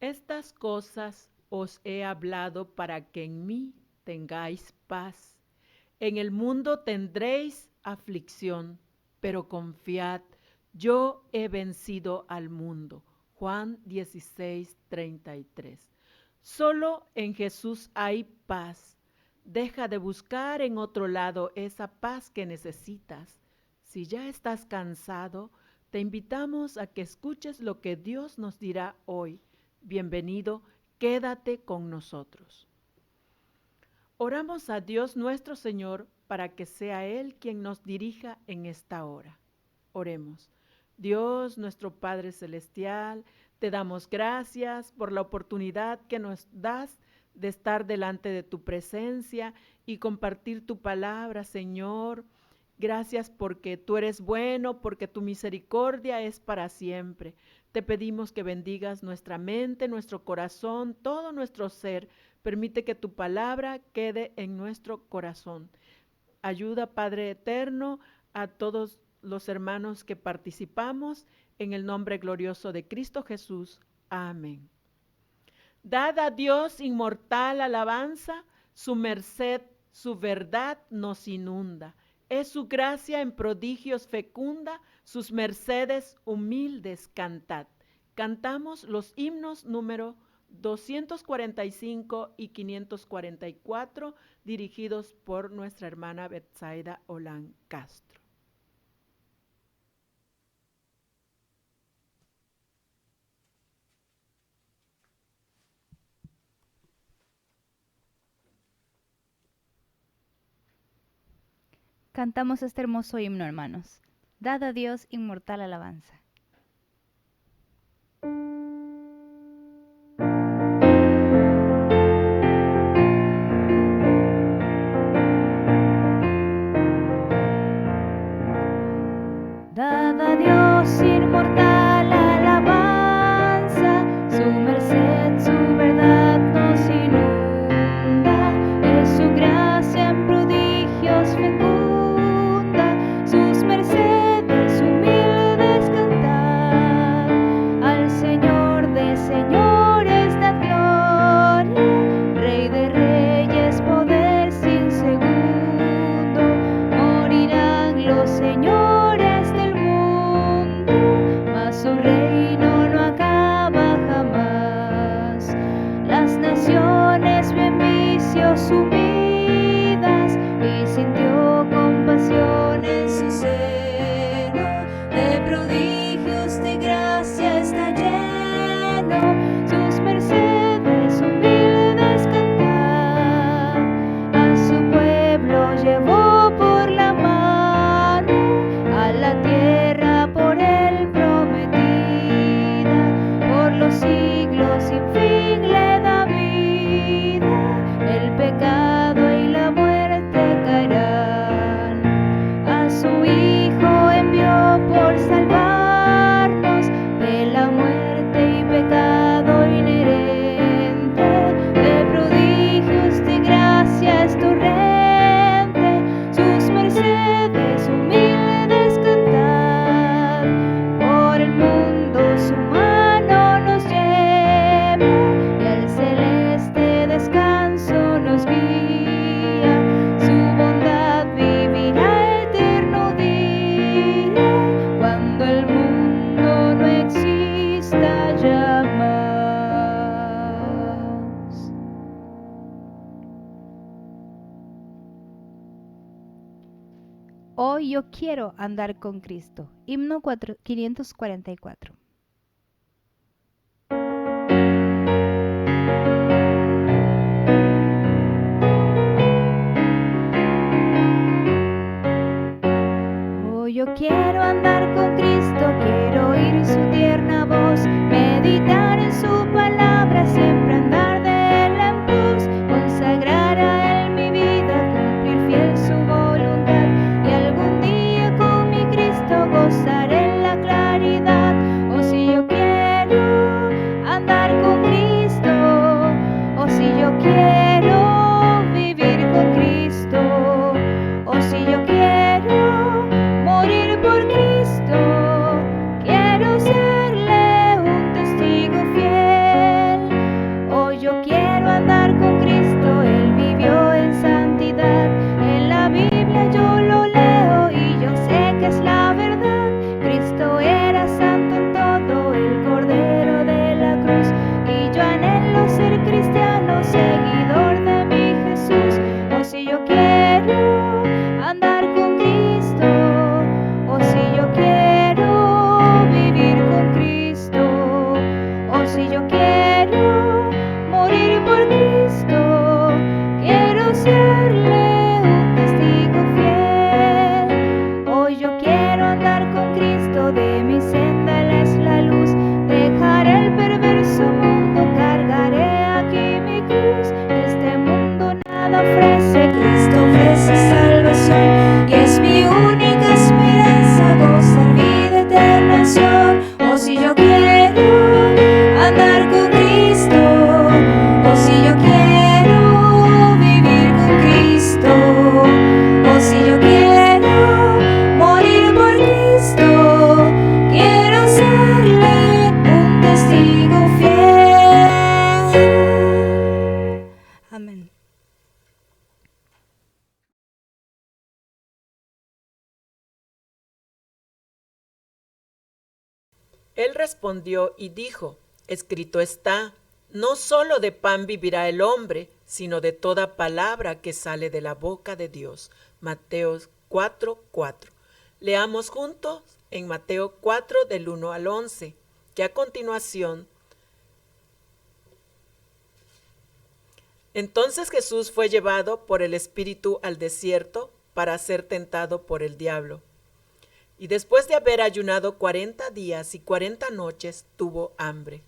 Estas cosas os he hablado para que en mí tengáis paz. En el mundo tendréis aflicción, pero confiad, yo he vencido al mundo. Juan 16:33. Solo en Jesús hay paz. Deja de buscar en otro lado esa paz que necesitas. Si ya estás cansado, te invitamos a que escuches lo que Dios nos dirá hoy. Bienvenido, quédate con nosotros. Oramos a Dios nuestro Señor para que sea Él quien nos dirija en esta hora. Oremos. Dios, nuestro Padre Celestial, te damos gracias por la oportunidad que nos das de estar delante de tu presencia y compartir tu palabra, Señor. Gracias porque tú eres bueno, porque tu misericordia es para siempre. Te pedimos que bendigas nuestra mente, nuestro corazón, todo nuestro ser. Permite que tu palabra quede en nuestro corazón. Ayuda, Padre eterno, a todos los hermanos que participamos en el nombre glorioso de Cristo Jesús. Amén. Dad a Dios inmortal alabanza, su merced, su verdad nos inunda. Es su gracia en prodigios fecunda, sus mercedes humildes cantad. Cantamos los himnos número 245 y 544, dirigidos por nuestra hermana Betsaida Olán Castro. Cantamos este hermoso himno, hermanos. Dad a Dios inmortal alabanza. Dad a Dios inmortal alabanza, su merced, su verdad nos inunda, es su gracia en prodigios fecunda, sus mercedes humildes cantar, al Señor de señores dad gloria, Rey de reyes, poder sin segundo, morirán los señores del mundo, mas su reino no acaba jamás. Las naciones vio en vicio sumidas y sintió compasión en su seno, de prodigios de gracia está lleno, sus mercedes humildes cantar, a su pueblo llevó por la mano, a la tierra por él prometida, por los siglos sin fin le da vida, el pecado y la muerte caerán, a su Hijo envió por salvarnos de la muerte y pecado inherente, de prodigios de gracia es torrente, sus mercedes humildes cantar, por el mundo su mano nos lleva y al celeste descanso nos guía, su bondad vivirá eterno día, cuando el mundo no exista ya más. Hoy yo quiero andar con Cristo. Himno 544. Hoy yo quiero andar con Cristo, quiero oír su tierna voz, meditar en su palabra, siempre andar de él en pos, consagrar a él mi vida, cumplir fiel su voluntad, y algún día con mi Cristo gozaré en la claridad. O si yo quiero andar con Cristo, o si yo quiero vivir con Cristo, o si yo quiero morir por Cristo, quiero serle un testigo de mi senda Él es la luz. Dejaré el perverso mundo, cargaré aquí mi cruz. Este mundo nada ofrece, Cristo ofrece salvación, y es mi única esperanza gozar vida eterna en Sion. Oh, si yo quiero andar con Cristo, oh, si yo quiero vivir con Cristo, oh, si yo quiero morir por Cristo, quiero serle un testigo fiel. Amén. Él respondió y dijo, escrito está, no solo de pan vivirá el hombre, sino de toda palabra que sale de la boca de Dios. Mateo 4:4. Leamos juntos en Mateo 4 del 1 al 11, que a continuación. Entonces Jesús fue llevado por el Espíritu al desierto para ser tentado por el diablo. Y después de haber ayunado 40 días y 40 noches, tuvo hambre.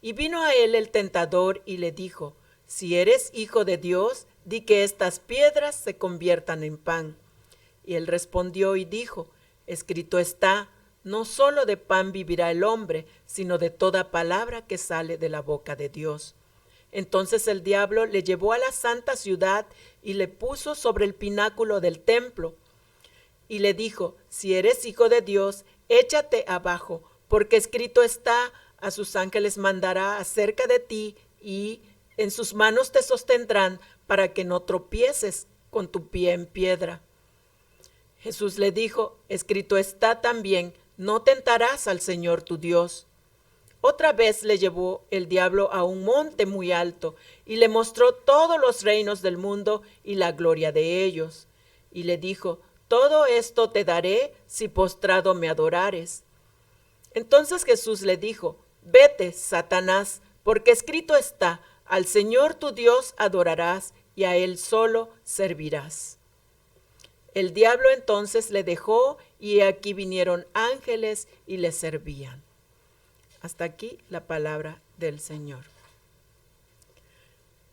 Y vino a él el tentador y le dijo, si eres hijo de Dios, di que estas piedras se conviertan en pan. Y él respondió y dijo, escrito está, no solo de pan vivirá el hombre, sino de toda palabra que sale de la boca de Dios. Entonces el diablo le llevó a la santa ciudad y le puso sobre el pináculo del templo. Y le dijo, si eres hijo de Dios, échate abajo, porque escrito está, a sus ángeles mandará acerca de ti, y en sus manos te sostendrán, para que no tropieces con tu pie en piedra. Jesús le dijo, escrito está también, no tentarás al Señor tu Dios. Otra vez le llevó el diablo a un monte muy alto, y le mostró todos los reinos del mundo y la gloria de ellos. Y le dijo, todo esto te daré si postrado me adorares. Entonces Jesús le dijo, vete, Satanás, porque escrito está, al Señor tu Dios adorarás y a Él solo servirás. El diablo entonces le dejó y aquí vinieron ángeles y le servían. Hasta aquí la palabra del Señor.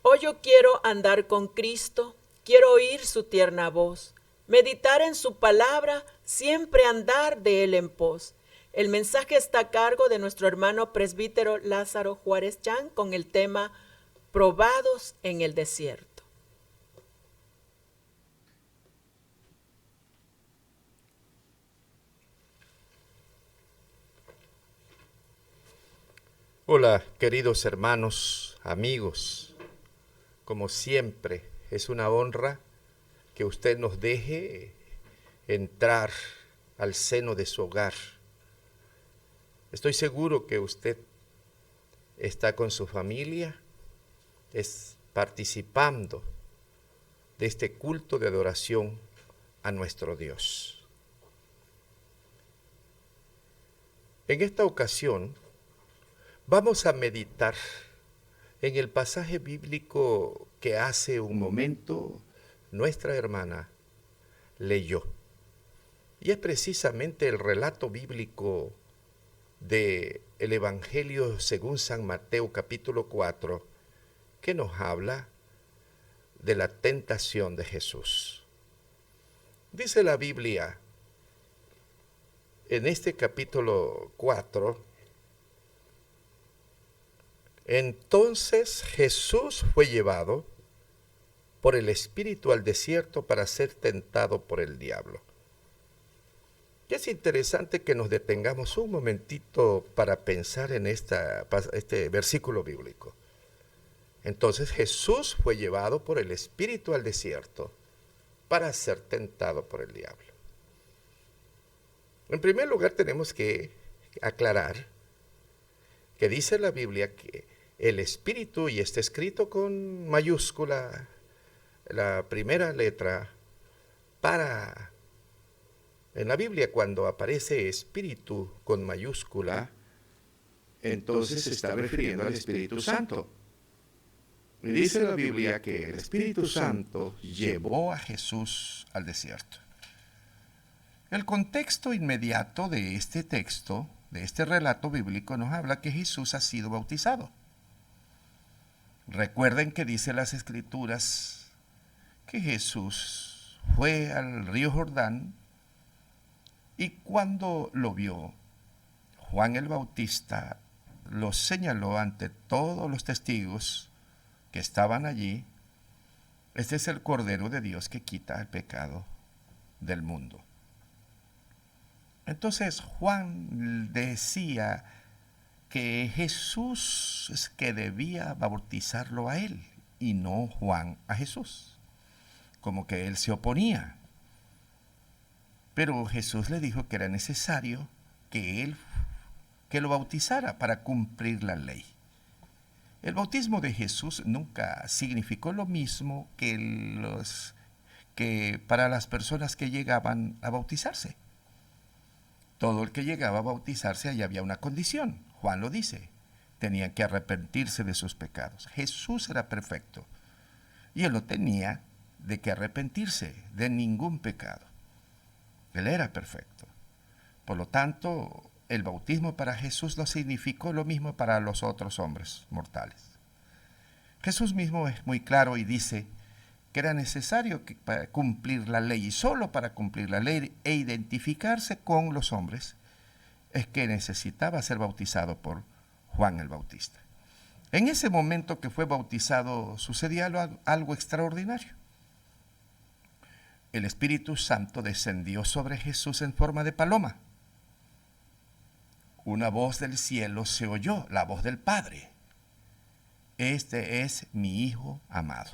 Hoy yo quiero andar con Cristo, quiero oír su tierna voz, meditar en su palabra, siempre andar de él en pos. El mensaje está a cargo de nuestro hermano presbítero Lázaro Juárez Chan con el tema Probados en el desierto. Hola, queridos hermanos, amigos. Como siempre, es una honra que usted nos deje entrar al seno de su hogar. Estoy seguro que usted está con su familia, participando de este culto de adoración a nuestro Dios. En esta ocasión, vamos a meditar en el pasaje bíblico que hace un momento nuestra hermana leyó. Y es precisamente el relato bíblico del Evangelio según San Mateo capítulo 4, que nos habla de la tentación de Jesús. Dice la Biblia en este capítulo 4, entonces Jesús fue llevado por el Espíritu al desierto para ser tentado por el diablo. Y es interesante que nos detengamos un momentito para pensar en este versículo bíblico. Entonces Jesús fue llevado por el Espíritu al desierto para ser tentado por el diablo. En primer lugar tenemos que aclarar que dice la Biblia que el Espíritu, y está escrito con mayúscula, la primera letra, en la Biblia cuando aparece Espíritu con mayúscula, entonces se está refiriendo al Espíritu Santo. Y dice la Biblia que el Espíritu Santo llevó a Jesús al desierto. El contexto inmediato de este texto, de este relato bíblico, nos habla que Jesús ha sido bautizado. Recuerden que dice las Escrituras que Jesús fue al río Jordán y cuando lo vio, Juan el Bautista lo señaló ante todos los testigos que estaban allí. Este es el Cordero de Dios que quita el pecado del mundo. Entonces Juan decía que Jesús es que debía bautizarlo a él y no Juan a Jesús, como que él se oponía. Pero Jesús le dijo que era necesario que lo bautizara para cumplir la ley. El bautismo de Jesús nunca significó lo mismo que para las personas que llegaban a bautizarse. Todo el que llegaba a bautizarse, allí había una condición. Juan lo dice, tenían que arrepentirse de sus pecados. Jesús era perfecto y él no tenía de qué arrepentirse de ningún pecado. Él era perfecto. Por lo tanto, el bautismo para Jesús no significó lo mismo para los otros hombres mortales. Jesús mismo es muy claro y dice que era necesario para cumplir la ley, y solo para cumplir la ley e identificarse con los hombres, es que necesitaba ser bautizado por Juan el Bautista. En ese momento que fue bautizado sucedía algo extraordinario. El Espíritu Santo descendió sobre Jesús en forma de paloma. Una voz del cielo se oyó, la voz del Padre. Este es mi Hijo amado.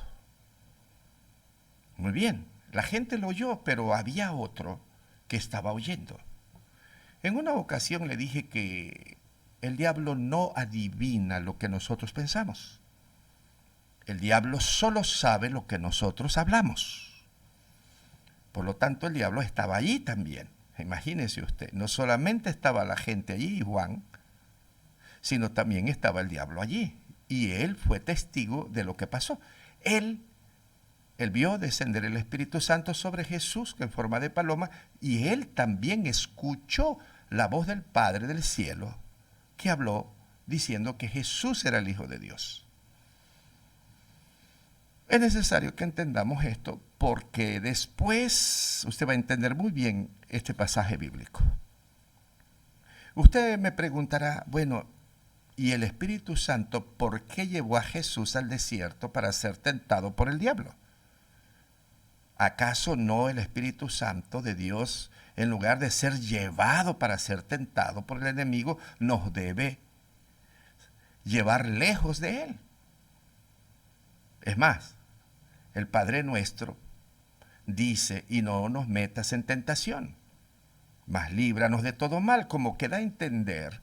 Muy bien, la gente lo oyó, pero había otro que estaba oyendo. En una ocasión le dije que el diablo no adivina lo que nosotros pensamos. El diablo solo sabe lo que nosotros hablamos. Por lo tanto, el diablo estaba allí también. Imagínese usted, no solamente estaba la gente allí, Juan, sino también estaba el diablo allí. Y él fue testigo de lo que pasó. Él vio descender el Espíritu Santo sobre Jesús en forma de paloma, y él también escuchó la voz del Padre del cielo que habló diciendo que Jesús era el Hijo de Dios. Es necesario que entendamos esto porque después usted va a entender muy bien este pasaje bíblico. Usted me preguntará, bueno, ¿y el Espíritu Santo por qué llevó a Jesús al desierto para ser tentado por el diablo? ¿Acaso no el Espíritu Santo de Dios, en lugar de ser llevado para ser tentado por el enemigo, nos debe llevar lejos de él? Es más, el Padre nuestro dice, y no nos metas en tentación, mas líbranos de todo mal, como que da a entender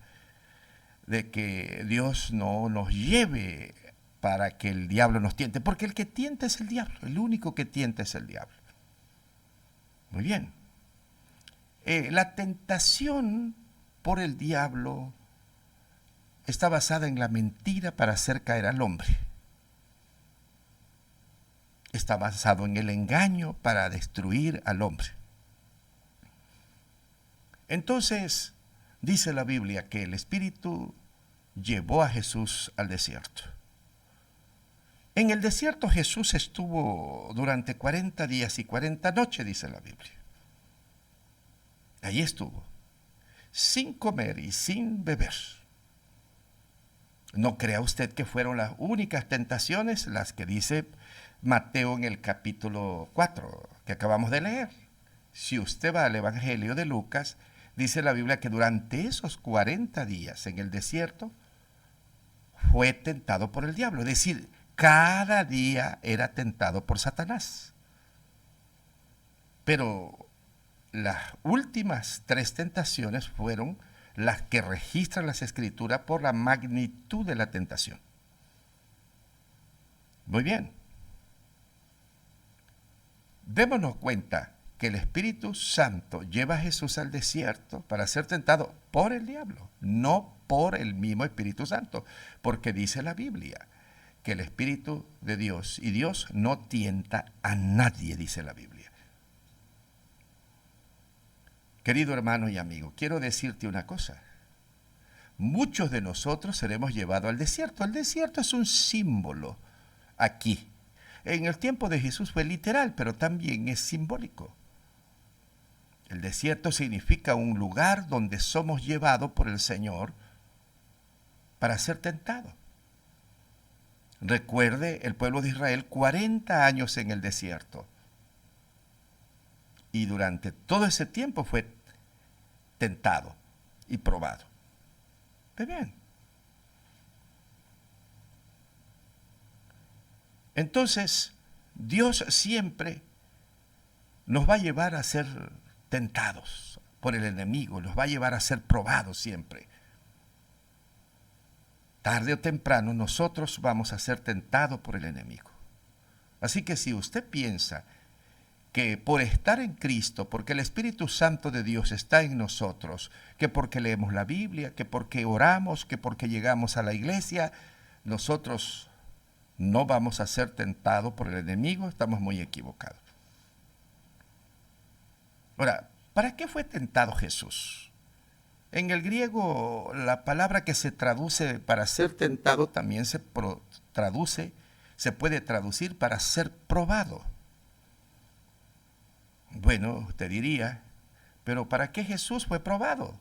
de que Dios no nos lleve para que el diablo nos tiente, porque el que tienta es el diablo, el único que tienta es el diablo. Muy bien. La tentación por el diablo está basada en la mentira para hacer caer al hombre. Está basado en el engaño para destruir al hombre. Entonces, dice la Biblia que el Espíritu llevó a Jesús al desierto. En el desierto Jesús estuvo durante 40 días y 40 noches, dice la Biblia. Allí estuvo, sin comer y sin beber. No crea usted que fueron las únicas tentaciones las que dice Mateo en el capítulo 4, que acabamos de leer. Si usted va al Evangelio de Lucas, dice la Biblia que durante esos 40 días en el desierto fue tentado por el diablo. Es decir, cada día era tentado por Satanás. Pero las últimas 3 tentaciones fueron las que registran las Escrituras por la magnitud de la tentación. Muy bien. Démonos cuenta que el Espíritu Santo lleva a Jesús al desierto para ser tentado por el diablo, no por el mismo Espíritu Santo, porque dice la Biblia que el Espíritu de Dios y Dios no tienta a nadie, dice la Biblia. Querido hermano y amigo, quiero decirte una cosa. Muchos de nosotros seremos llevados al desierto. El desierto es un símbolo aquí. En el tiempo de Jesús fue literal, pero también es simbólico. El desierto significa un lugar donde somos llevados por el Señor para ser tentados. Recuerde el pueblo de Israel 40 años en el desierto. Y durante todo ese tiempo fue tentado y probado. ¿Ve bien? Entonces, Dios siempre nos va a llevar a ser tentados por el enemigo, nos va a llevar a ser probados siempre. Tarde o temprano nosotros vamos a ser tentados por el enemigo. Así que si usted piensa que por estar en Cristo, porque el Espíritu Santo de Dios está en nosotros, que porque leemos la Biblia, que porque oramos, que porque llegamos a la iglesia, nosotros no vamos a ser tentados por el enemigo, estamos muy equivocados. Ahora, ¿para qué fue tentado Jesús? En el griego, la palabra que se traduce para ser tentado también se puede traducir para ser probado. Bueno, usted diría, pero ¿para qué Jesús fue probado?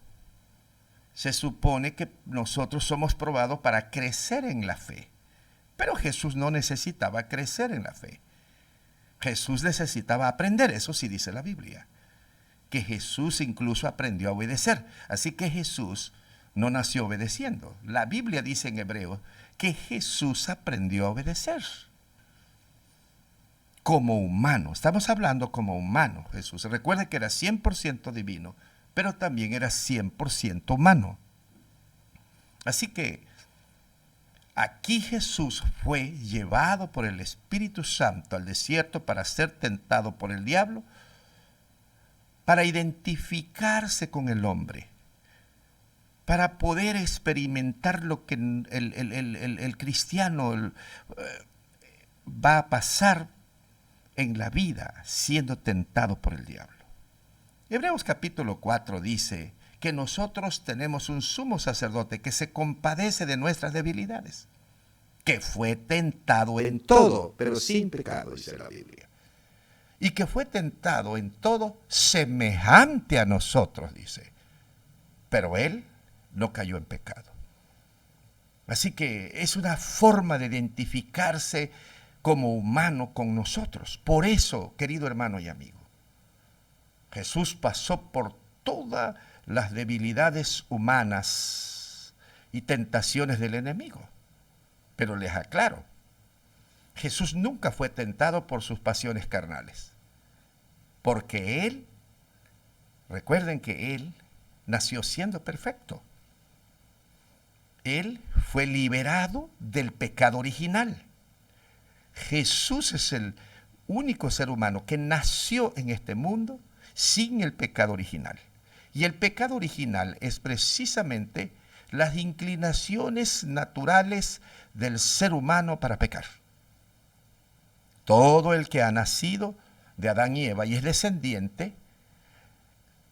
Se supone que nosotros somos probados para crecer en la fe. Pero Jesús no necesitaba crecer en la fe. Jesús necesitaba aprender, eso sí dice la Biblia. Que Jesús incluso aprendió a obedecer. Así que Jesús no nació obedeciendo. La Biblia dice en Hebreo que Jesús aprendió a obedecer. Como humano, estamos hablando como humano, Jesús. Recuerde que era 100% divino, pero también era 100% humano. Así que aquí Jesús fue llevado por el Espíritu Santo al desierto para ser tentado por el diablo, para identificarse con el hombre, para poder experimentar lo que el cristiano va a pasar en la vida siendo tentado por el diablo. Hebreos capítulo 4 dice que nosotros tenemos un sumo sacerdote que se compadece de nuestras debilidades, que fue tentado en todo, pero sin pecado, dice la Biblia. Y que fue tentado en todo semejante a nosotros, dice. Pero él no cayó en pecado. Así que es una forma de identificarse como humano con nosotros. Por eso, querido hermano y amigo, Jesús pasó por todas las debilidades humanas y tentaciones del enemigo. Pero les aclaro, Jesús nunca fue tentado por sus pasiones carnales, porque Él, recuerden que Él nació siendo perfecto. Él fue liberado del pecado original. Jesús es el único ser humano que nació en este mundo sin el pecado original. Y el pecado original es precisamente las inclinaciones naturales del ser humano para pecar. Todo el que ha nacido de Adán y Eva y es descendiente,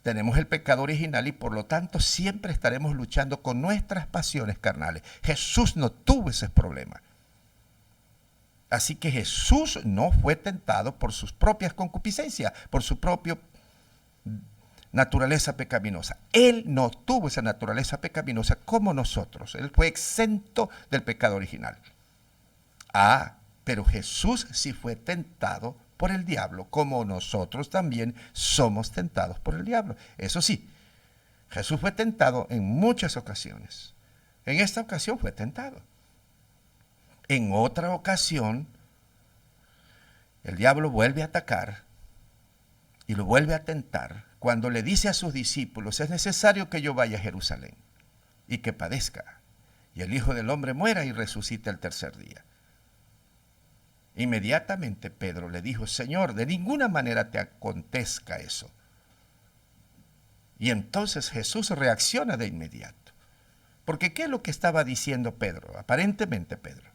tenemos el pecado original y por lo tanto siempre estaremos luchando con nuestras pasiones carnales. Jesús no tuvo ese problema. Así que Jesús no fue tentado por sus propias concupiscencias, por su propia naturaleza pecaminosa. Él no tuvo esa naturaleza pecaminosa como nosotros. Él fue exento del pecado original. Pero Jesús sí fue tentado por el diablo, como nosotros también somos tentados por el diablo. Eso sí, Jesús fue tentado en muchas ocasiones. En esta ocasión fue tentado. En otra ocasión, el diablo vuelve a atacar y lo vuelve a tentar cuando le dice a sus discípulos, es necesario que yo vaya a Jerusalén y que padezca, y el Hijo del Hombre muera y resucite el tercer día. Inmediatamente Pedro le dijo, Señor, de ninguna manera te acontezca eso. Y entonces Jesús reacciona de inmediato. Porque ¿qué es lo que estaba diciendo Pedro? Aparentemente Pedro.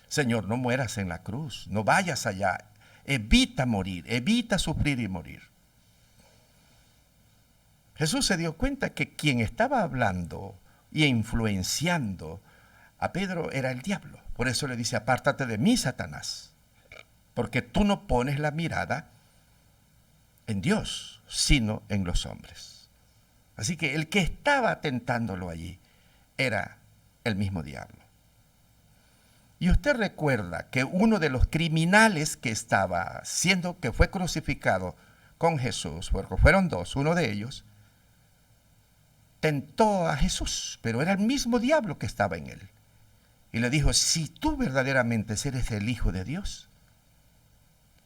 Señor, no mueras en la cruz, no vayas allá, evita morir, evita sufrir y morir. Jesús se dio cuenta que quien estaba hablando y influenciando a Pedro era el diablo. Por eso le dice, apártate de mí, Satanás, porque tú no pones la mirada en Dios, sino en los hombres. Así que el que estaba tentándolo allí era el mismo diablo. Y usted recuerda que uno de los criminales que que fue crucificado con Jesús, porque fueron dos, uno de ellos tentó a Jesús, pero era el mismo diablo que estaba en él. Y le dijo, si tú verdaderamente eres el Hijo de Dios,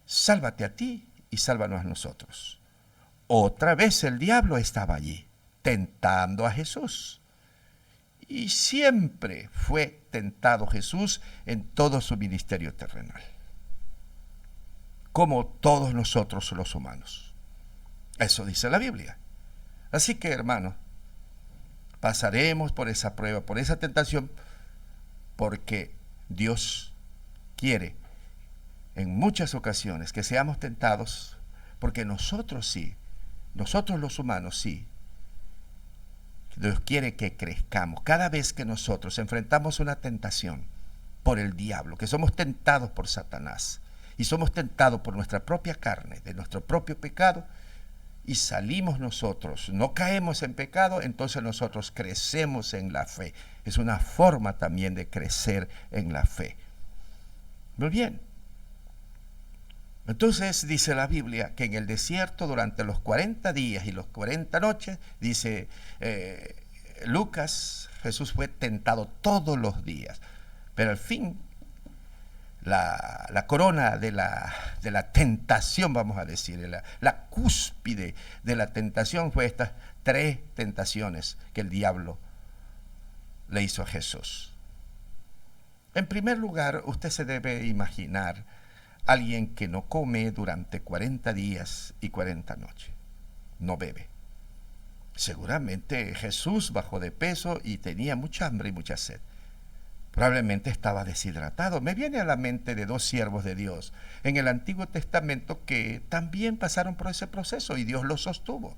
sálvate a ti y sálvanos a nosotros. Otra vez el diablo estaba allí, tentando a Jesús. Y siempre fue tentado Jesús en todo su ministerio terrenal, como todos nosotros los humanos. Eso dice la Biblia. Así que, hermanos, pasaremos por esa prueba, por esa tentación, porque Dios quiere en muchas ocasiones que seamos tentados, porque nosotros los humanos sí, Dios quiere que crezcamos. Cada vez que nosotros enfrentamos una tentación por el diablo, que somos tentados por Satanás, y somos tentados por nuestra propia carne, de nuestro propio pecado, y salimos nosotros, no caemos en pecado, entonces nosotros crecemos en la fe. Es una forma también de crecer en la fe. Muy bien. Entonces dice la Biblia que en el desierto durante los 40 días y los 40 noches, dice Lucas, Jesús fue tentado todos los días. Pero al fin, la corona de la tentación, vamos a decir, la cúspide de la tentación fue estas 3 tentaciones que el diablo le hizo a Jesús. En primer lugar, usted se debe imaginar alguien que no come durante 40 días y 40 noches, no bebe. Seguramente Jesús bajó de peso y tenía mucha hambre y mucha sed. Probablemente estaba deshidratado. Me viene a la mente de 2 siervos de Dios en el Antiguo Testamento que también pasaron por ese proceso y Dios los sostuvo.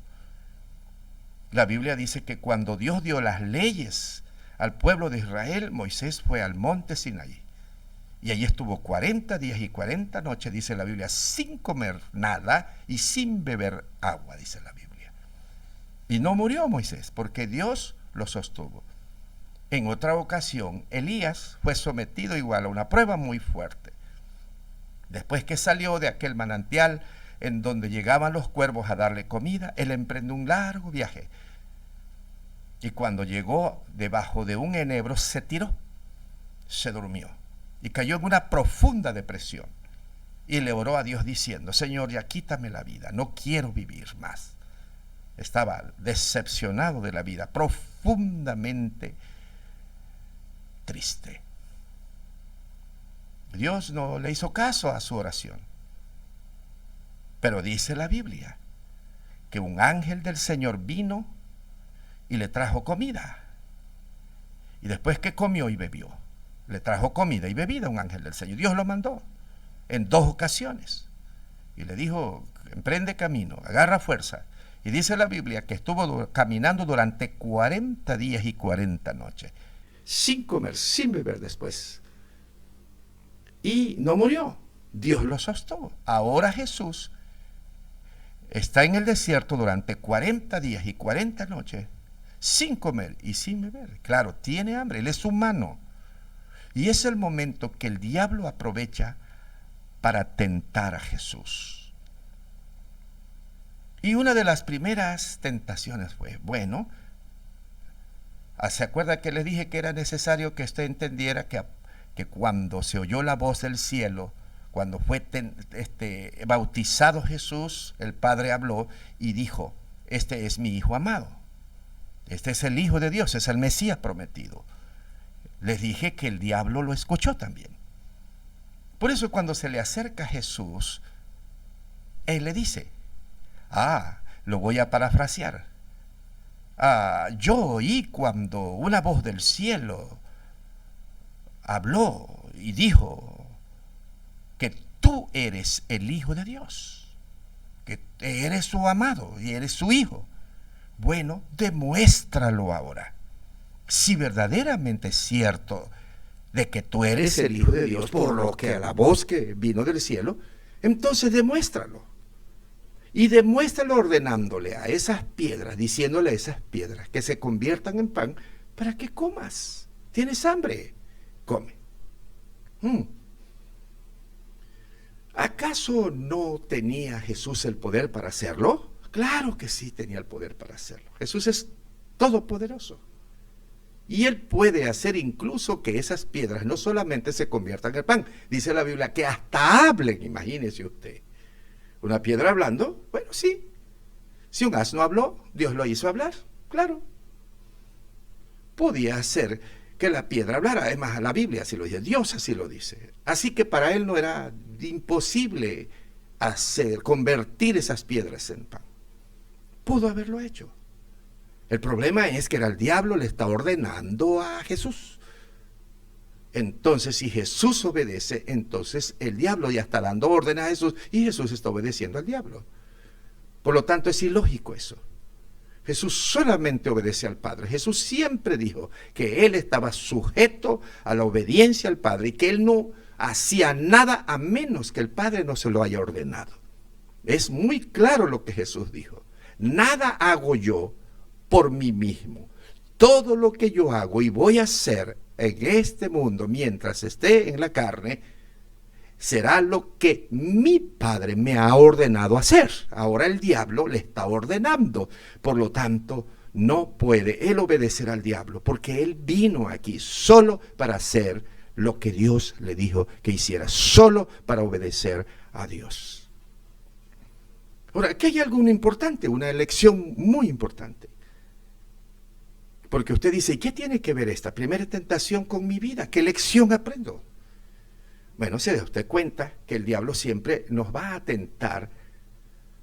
La Biblia dice que cuando Dios dio las leyes al pueblo de Israel, Moisés fue al monte Sinaí. Y allí estuvo 40 días y 40 noches, dice la Biblia, sin comer nada y sin beber agua, dice la Biblia. Y no murió Moisés, porque Dios lo sostuvo. En otra ocasión, Elías fue sometido igual a una prueba muy fuerte. Después que salió de aquel manantial en donde llegaban los cuervos a darle comida, él emprendió un largo viaje. Y cuando llegó debajo de un enebro, se tiró, se durmió y cayó en una profunda depresión. Y le oró a Dios diciendo, Señor, ya quítame la vida, no quiero vivir más. Estaba decepcionado de la vida, profundamente triste. Dios no le hizo caso a su oración. Pero dice la Biblia que un ángel del Señor vino y le trajo comida. Y después que comió y bebió, le trajo comida y bebida a un ángel del Señor. Dios lo mandó en 2 ocasiones. Y le dijo, emprende camino, agarra fuerza. Y dice la Biblia que estuvo caminando durante 40 días y 40 noches. Sin comer, sin beber después. Y no murió. Dios lo sostuvo. Ahora Jesús está en el desierto durante 40 días y 40 noches, sin comer y sin beber. Claro, tiene hambre, él es humano. Y es el momento que el diablo aprovecha para tentar a Jesús. Y una de las primeras tentaciones fue, bueno, ¿se acuerda que le dije que era necesario que usted entendiera que cuando se oyó la voz del cielo, cuando fue bautizado Jesús, el Padre habló y dijo, este es mi Hijo amado, este es el Hijo de Dios, es el Mesías prometido? Les dije que el diablo lo escuchó también. Por eso cuando se le acerca a Jesús, él le dice, lo voy a parafrasear. Yo oí cuando una voz del cielo habló y dijo que tú eres el Hijo de Dios, que eres su amado y eres su Hijo. Bueno, demuéstralo ahora. Si verdaderamente es cierto de que tú eres el Hijo de Dios, por lo que a la voz que vino del cielo, entonces demuéstralo. Y demuéstralo ordenándole a esas piedras, diciéndole a esas piedras que se conviertan en pan para que comas. ¿Tienes hambre? Come. ¿Acaso no tenía Jesús el poder para hacerlo? Claro que sí tenía el poder para hacerlo. Jesús es todopoderoso. Y Él puede hacer incluso que esas piedras no solamente se conviertan en pan. Dice la Biblia que hasta hablen, imagínese usted. ¿Una piedra hablando? Bueno, sí. Si un asno habló, Dios lo hizo hablar, claro. Podía hacer que la piedra hablara. Además, la Biblia así lo dice, Dios así lo dice. Así que para Él no era imposible convertir esas piedras en pan. Pudo haberlo hecho. El problema es que era el diablo, le está ordenando a Jesús. Entonces, si Jesús obedece, entonces el diablo ya está dando órdenes a Jesús y Jesús está obedeciendo al diablo. Por lo tanto, es ilógico eso. Jesús solamente obedece al Padre. Jesús siempre dijo que Él estaba sujeto a la obediencia al Padre y que Él no hacía nada a menos que el Padre no se lo haya ordenado. Es muy claro lo que Jesús dijo. Nada hago yo por mí mismo. Todo lo que yo hago y voy a hacer en este mundo mientras esté en la carne será lo que mi Padre me ha ordenado hacer. Ahora el diablo le está ordenando. Por lo tanto, no puede él obedecer al diablo porque él vino aquí solo para hacer lo que Dios le dijo que hiciera, solo para obedecer a Dios. Ahora, aquí hay algo importante, una lección muy importante. Porque usted dice, ¿y qué tiene que ver esta primera tentación con mi vida? ¿Qué lección aprendo? Bueno, se da usted cuenta que el diablo siempre nos va a tentar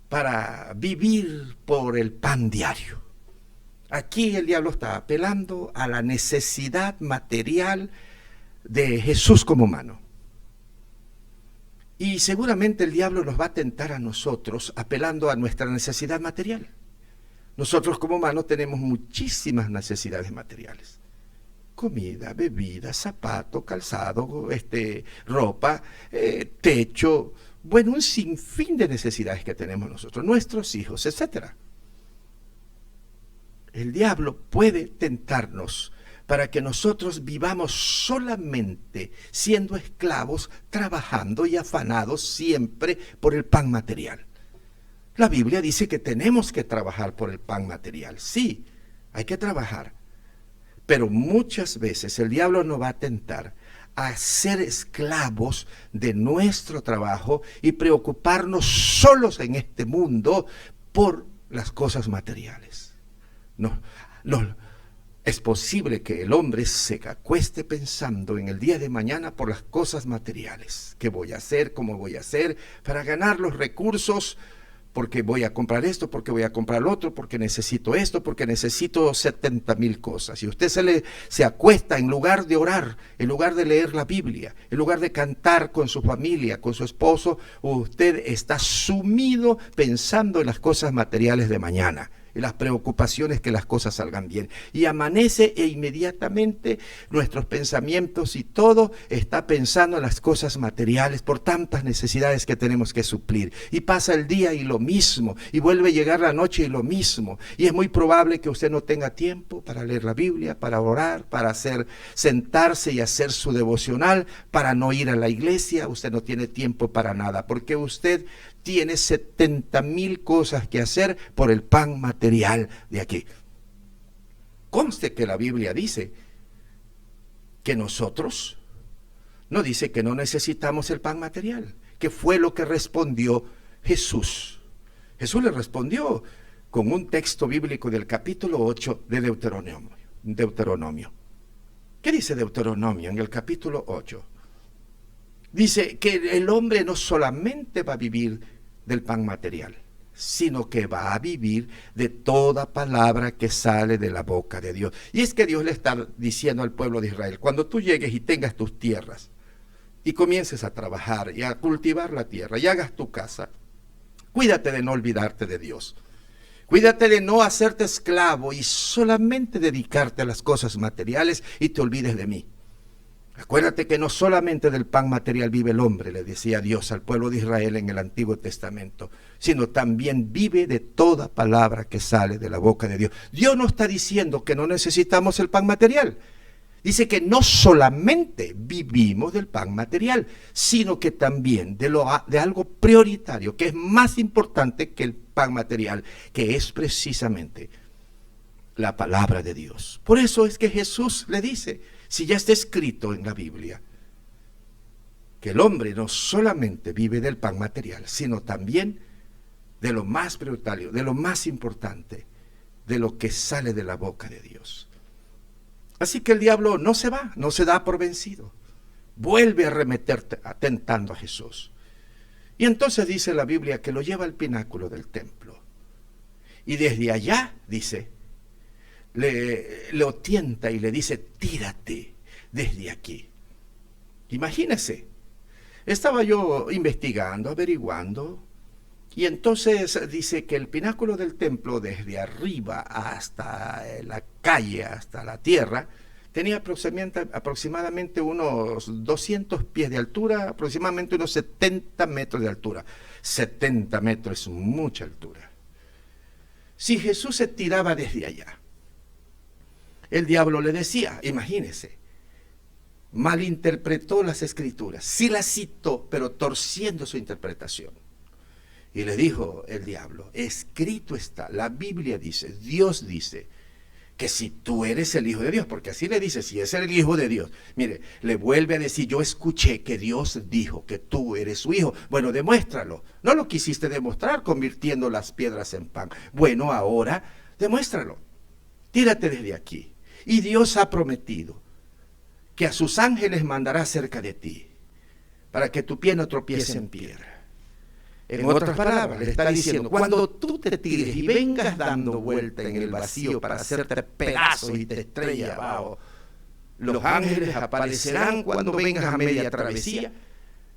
para vivir por el pan diario. Aquí el diablo está apelando a la necesidad material de Jesús como humano. Y seguramente el diablo nos va a tentar a nosotros apelando a nuestra necesidad material. Nosotros como humanos tenemos muchísimas necesidades materiales. Comida, bebida, zapato, calzado, ropa, techo, bueno, un sinfín de necesidades que tenemos nosotros, nuestros hijos, etc. El diablo puede tentarnos para que nosotros vivamos solamente siendo esclavos, trabajando y afanados siempre por el pan material. La Biblia dice que tenemos que trabajar por el pan material. Sí, hay que trabajar. Pero muchas veces el diablo nos va a tentar a ser esclavos de nuestro trabajo y preocuparnos solos en este mundo por las cosas materiales. No, es posible que el hombre se acueste pensando en el día de mañana por las cosas materiales. ¿Qué voy a hacer? ¿Cómo voy a hacer para ganar los recursos? Porque voy a comprar esto, porque voy a comprar lo otro, porque necesito esto, porque necesito 70,000 cosas. Y usted se acuesta en lugar de orar, en lugar de leer la Biblia, en lugar de cantar con su familia, con su esposo, usted está sumido pensando en las cosas materiales de mañana, y las preocupaciones que las cosas salgan bien. Y amanece e inmediatamente nuestros pensamientos y todo está pensando en las cosas materiales por tantas necesidades que tenemos que suplir. Y pasa el día y lo mismo, y vuelve a llegar la noche y lo mismo. Y es muy probable que usted no tenga tiempo para leer la Biblia, para orar, para sentarse y hacer su devocional, para no ir a la iglesia. Usted no tiene tiempo para nada, porque usted tiene 70,000 cosas que hacer por el pan material de aquí. Conste que la Biblia dice que nosotros, no dice que no necesitamos el pan material, que fue lo que respondió Jesús. Jesús le respondió con un texto bíblico del capítulo 8 de Deuteronomio. ¿Qué dice Deuteronomio en el capítulo 8? Dice que el hombre no solamente va a vivir del pan material, sino que va a vivir de toda palabra que sale de la boca de Dios. Y es que Dios le está diciendo al pueblo de Israel, cuando tú llegues y tengas tus tierras, y comiences a trabajar y a cultivar la tierra, y hagas tu casa, cuídate de no olvidarte de Dios. Cuídate de no hacerte esclavo y solamente dedicarte a las cosas materiales y te olvides de mí. Acuérdate que no solamente del pan material vive el hombre, le decía Dios al pueblo de Israel en el Antiguo Testamento, sino también vive de toda palabra que sale de la boca de Dios. Dios no está diciendo que no necesitamos el pan material. Dice que no solamente vivimos del pan material, sino que también de algo prioritario, que es más importante que el pan material, que es precisamente la palabra de Dios. Por eso es que Jesús le dice, si ya está escrito en la Biblia, que el hombre no solamente vive del pan material, sino también de lo más prioritario, de lo más importante, de lo que sale de la boca de Dios. Así que el diablo no se va, no se da por vencido. Vuelve a arremeterte, tentando a Jesús. Y entonces dice la Biblia que lo lleva al pináculo del templo. Y desde allá, dice, lo tienta y le dice, tírate desde aquí. Imagínese, estaba yo investigando, averiguando, y entonces dice que el pináculo del templo desde arriba hasta la calle, hasta la tierra, tenía aproximadamente unos 200 pies de altura, aproximadamente unos 70 metros de altura. 70 metros es mucha altura. Si Jesús se tiraba desde allá, el diablo le decía, imagínese, malinterpretó las escrituras, sí las citó, pero torciendo su interpretación. Y le dijo el diablo, escrito está, la Biblia dice, Dios dice, que si tú eres el Hijo de Dios, porque así le dice, si es el Hijo de Dios, mire, le vuelve a decir, yo escuché que Dios dijo que tú eres su Hijo. Bueno, demuéstralo. No lo quisiste demostrar convirtiendo las piedras en pan. Bueno, ahora demuéstralo. Tírate desde aquí. Y Dios ha prometido que a sus ángeles mandará cerca de ti, para que tu pie no tropiece en piedra. En otras palabras, le está diciendo, cuando tú te tires y vengas dando vuelta en el vacío para hacerte pedazos y te estrellas abajo, los ángeles aparecerán cuando vengas a media travesía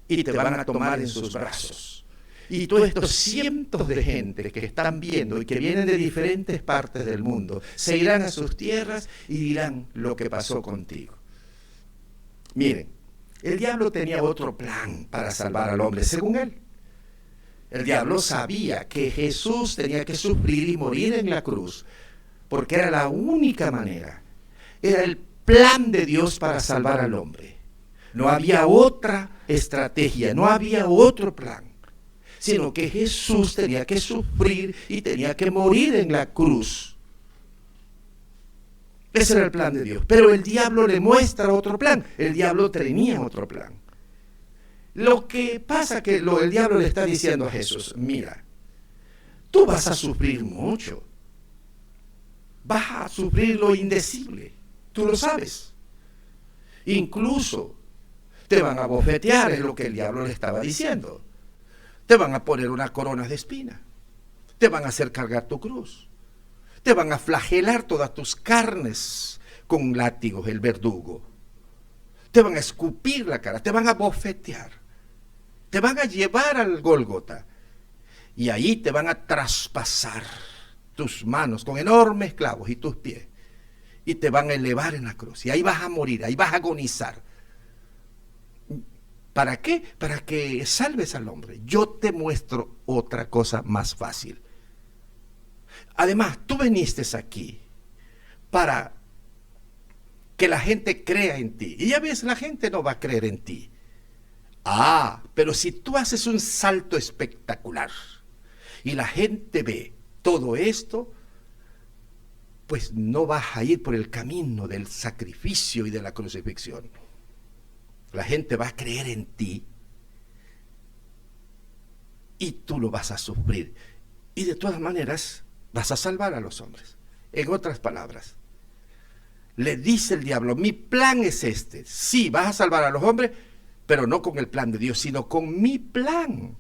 y te van a tomar en sus brazos. Y todos estos cientos de gente que están viendo y que vienen de diferentes partes del mundo, se irán a sus tierras y dirán lo que pasó contigo. Miren, el diablo tenía otro plan para salvar al hombre, según él. El diablo sabía que Jesús tenía que sufrir y morir en la cruz, porque era la única manera, era el plan de Dios para salvar al hombre. No había otra estrategia, no había otro plan, sino que Jesús tenía que sufrir y tenía que morir en la cruz. Ese era el plan de Dios. Pero el diablo le muestra otro plan. El diablo tenía otro plan. Lo que pasa que el diablo le está diciendo a Jesús, mira, tú vas a sufrir mucho, vas a sufrir lo indecible, tú lo sabes. Incluso te van a bofetear, es lo que el diablo le estaba diciendo. Te van a poner unas coronas de espina, te van a hacer cargar tu cruz, te van a flagelar todas tus carnes con látigos, el verdugo, te van a escupir la cara, te van a bofetear. Te van a llevar al Gólgota y ahí te van a traspasar tus manos con enormes clavos y tus pies y te van a elevar en la cruz y ahí vas a morir, ahí vas a agonizar. ¿Para qué? Para que salves al hombre. Yo te muestro otra cosa más fácil. Además, tú viniste aquí para que la gente crea en ti y ya ves, la gente no va a creer en ti. Pero si tú haces un salto espectacular y la gente ve todo esto, pues no vas a ir por el camino del sacrificio y de la crucifixión. La gente va a creer en ti y tú lo vas a sufrir. Y de todas maneras vas a salvar a los hombres. En otras palabras, le dice el diablo, mi plan es este. Sí, vas a salvar a los hombres, pero no con el plan de Dios, sino con mi plan.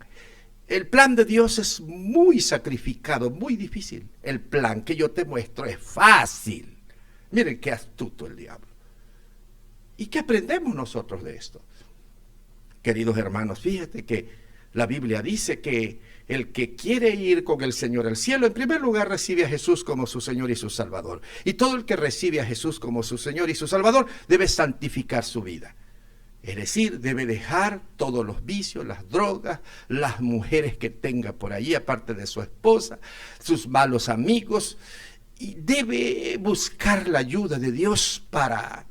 El plan de Dios es muy sacrificado, muy difícil. El plan que yo te muestro es fácil. Miren qué astuto el diablo. ¿Y qué aprendemos nosotros de esto? Queridos hermanos, fíjate que la Biblia dice que El que quiere ir con el Señor al cielo, en primer lugar recibe a Jesús como su Señor y su Salvador. Y todo el que recibe a Jesús como su Señor y su Salvador debe santificar su vida. Es decir, debe dejar todos los vicios, las drogas, las mujeres que tenga por ahí, aparte de su esposa, sus malos amigos, y debe buscar la ayuda de Dios para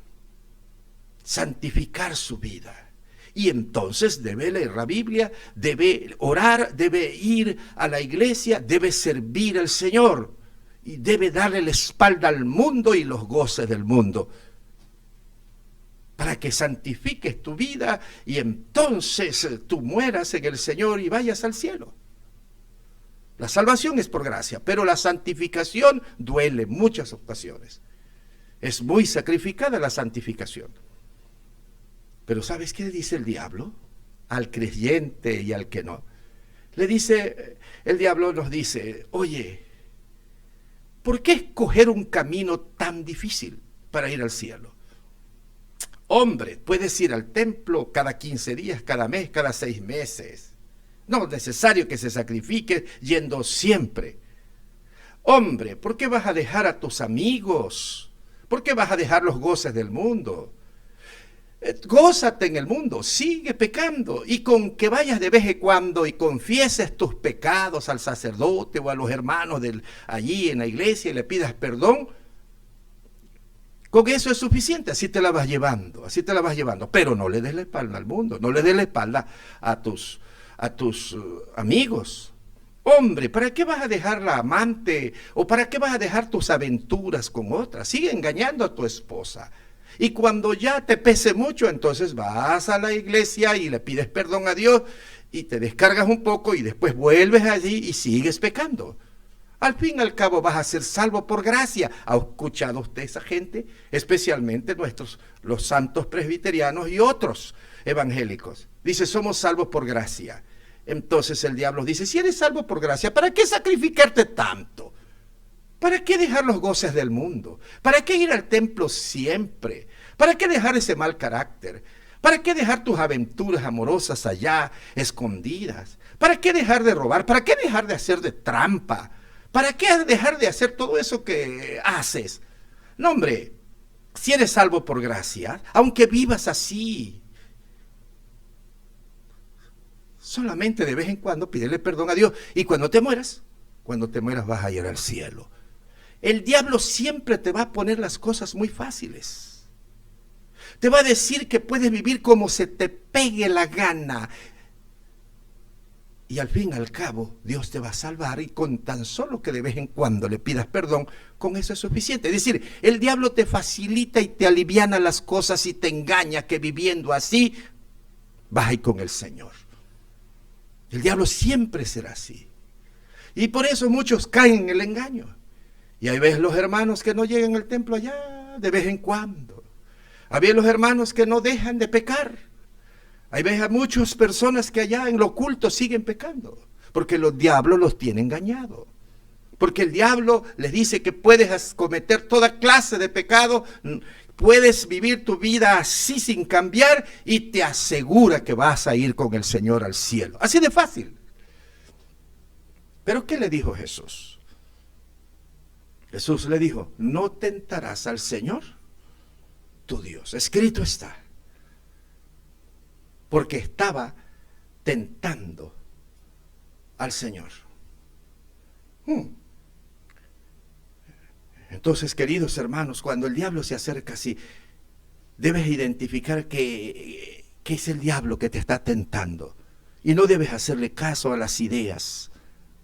santificar su vida. Y entonces debe leer la Biblia, debe orar, debe ir a la iglesia, debe servir al Señor y debe darle la espalda al mundo y los goces del mundo para que santifiques tu vida y entonces tú mueras en el Señor y vayas al cielo. La salvación es por gracia, pero la santificación duele en muchas ocasiones. Es muy sacrificada la santificación. Pero ¿sabes qué le dice el diablo? Al creyente y al que no. Le dice, el diablo nos dice, oye, ¿por qué escoger un camino tan difícil para ir al cielo? Hombre, puedes ir al templo cada 15 días, cada mes, cada 6 meses. No es necesario que se sacrifique yendo siempre. Hombre, ¿por qué vas a dejar a tus amigos? ¿Por qué vas a dejar los goces del mundo? Gózate en el mundo, sigue pecando, y con que vayas de vez en cuando y confieses tus pecados al sacerdote o a los hermanos allí en la iglesia y le pidas perdón, con eso es suficiente. Así te la vas llevando, pero no le des la espalda al mundo, no le des la espalda a tus amigos. Hombre, ¿para qué vas a dejar la amante o para qué vas a dejar tus aventuras con otras? Sigue engañando a tu esposa. Y cuando ya te pese mucho, entonces vas a la iglesia y le pides perdón a Dios y te descargas un poco y después vuelves allí y sigues pecando. Al fin y al cabo vas a ser salvo por gracia. ¿Ha escuchado usted esa gente? Especialmente los santos presbiterianos y otros evangélicos. Dice, somos salvos por gracia. Entonces el diablo dice, si eres salvo por gracia, ¿para qué sacrificarte tanto? ¿Para qué dejar los goces del mundo? ¿Para qué ir al templo siempre? ¿Para qué dejar ese mal carácter? ¿Para qué dejar tus aventuras amorosas allá, escondidas? ¿Para qué dejar de robar? ¿Para qué dejar de hacer de trampa? ¿Para qué dejar de hacer todo eso que haces? No, hombre, si eres salvo por gracia, aunque vivas así, solamente de vez en cuando pídele perdón a Dios. Y cuando te mueras vas a ir al cielo. El diablo siempre te va a poner las cosas muy fáciles. Te va a decir que puedes vivir como se te pegue la gana. Y al fin y al cabo, Dios te va a salvar y con tan solo que de vez en cuando le pidas perdón, con eso es suficiente. Es decir, el diablo te facilita y te aliviana las cosas y te engaña que viviendo así vas a ir con el Señor. El diablo siempre será así. Y por eso muchos caen en el engaño. Y ahí ves los hermanos que no llegan al templo allá de vez en cuando. Ahí ves los hermanos que no dejan de pecar. Ahí ves a muchas personas que allá en lo oculto siguen pecando. Porque los diablos los tienen engañados. Porque el diablo les dice que puedes cometer toda clase de pecado, puedes vivir tu vida así sin cambiar y te asegura que vas a ir con el Señor al cielo. Así de fácil. ¿Pero qué le dijo Jesús? Jesús le dijo, no tentarás al Señor, tu Dios. Escrito está. Porque estaba tentando al Señor. Entonces, queridos hermanos, cuando el diablo se acerca así, debes identificar que es el diablo que te está tentando. Y no debes hacerle caso a las ideas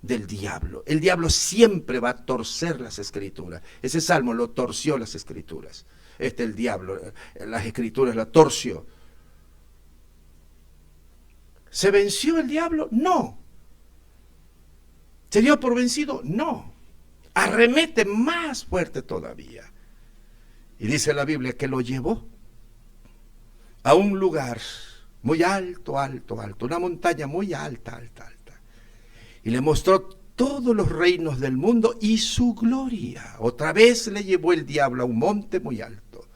del diablo. El diablo siempre va a torcer las escrituras. Ese salmo lo torció las escrituras. El diablo, las escrituras la torció. ¿Se venció el diablo? No. ¿Se dio por vencido? No. Arremete más fuerte todavía. Y dice la Biblia que lo llevó a un lugar muy alto, una montaña muy alta. Y le mostró todos los reinos del mundo y su gloria. Otra vez le llevó el diablo a un monte muy alto